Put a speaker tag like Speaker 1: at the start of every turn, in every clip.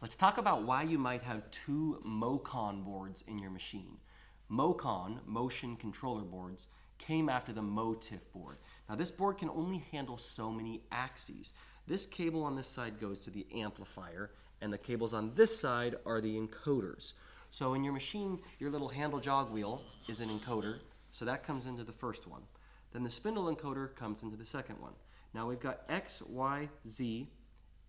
Speaker 1: Let's talk about why you might have two Mocon boards in your machine. Mocon, motion controller boards, came after the Motif board. Now this board can only handle so many axes. This cable on this side goes to the amplifier, and the cables on this side are the encoders. So in your machine, your little handle jog wheel is an encoder, so that comes into the first one. Then the spindle encoder comes into the second one. Now we've got X, Y, Z,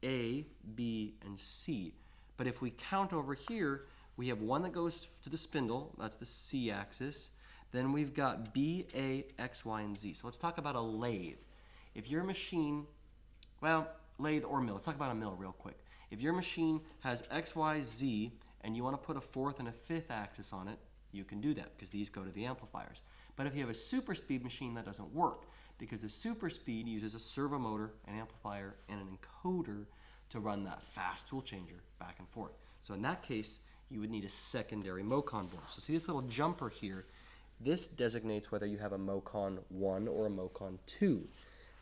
Speaker 1: A, B, and C. But if we count over here, we have one that goes to the spindle, that's the C axis. Then we've got B, A, X, Y, and Z. So let's talk about a lathe. If your machine, well, lathe or mill, let's talk about a mill real quick. If your machine has X, Y, Z, and you want to put a fourth and a fifth axis on it, you can do that because these go to the amplifiers. But if you have a super speed machine, that doesn't work because the super speed uses a servo motor, an amplifier, and an encoder to run that fast tool changer back and forth. So in that case, you would need a secondary Mocon board. So see this little jumper here? This designates whether you have a Mocon 1 or a Mocon 2.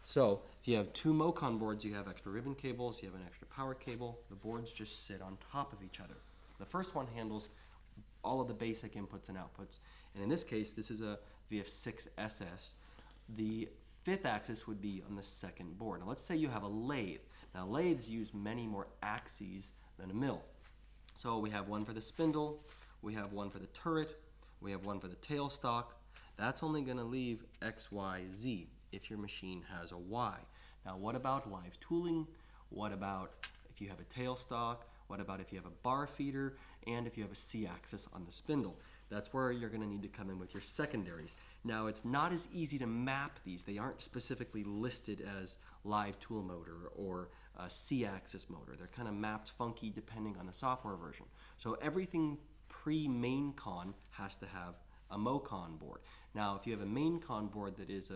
Speaker 1: So if you have two Mocon boards, you have extra ribbon cables, you have an extra power cable. The boards just sit on top of each other. The first one handles all of the basic inputs and outputs. And in this case, this is a VF6SS. The fifth axis would be on the second board. Now let's say you have a lathe. Now lathes use many more axes than a mill. So we have one for the spindle, we have one for the turret, we have one for the tailstock. That's only going to leave X, Y, Z if your machine has a Y. Now what about live tooling? What about if you have a tailstock? What about if you have a bar feeder? And if you have a C axis on the spindle? That's where you're going to need to come in with your secondaries. Now it's not as easy to map these. They aren't specifically listed as live tool motor or a C-axis motor. They're kind of mapped funky depending on the software version. So everything pre-MainCon has to have a Mocon board. Now if you have a MainCon board that is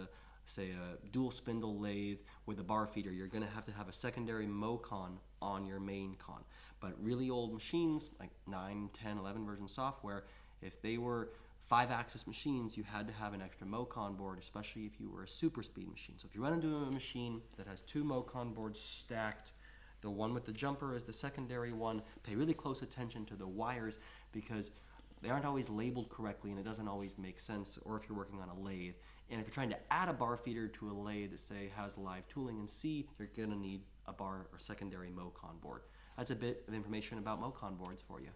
Speaker 1: say a dual spindle lathe with a bar feeder, you're going to have a secondary Mocon on your MainCon. But really old machines, like 9, 10, 11 version software, if they were 5-axis machines, you had to have an extra Mocon board, especially if you were a super speed machine. So if you run into a machine that has two Mocon boards stacked, the one with the jumper is the secondary one. Pay really close attention to the wires because they aren't always labeled correctly and it doesn't always make sense, or if you're working on a lathe. And if you're trying to add a bar feeder to a lathe that say has live tooling in C, you're going to need a bar or secondary Mocon board. That's a bit of information about Mocon boards for you.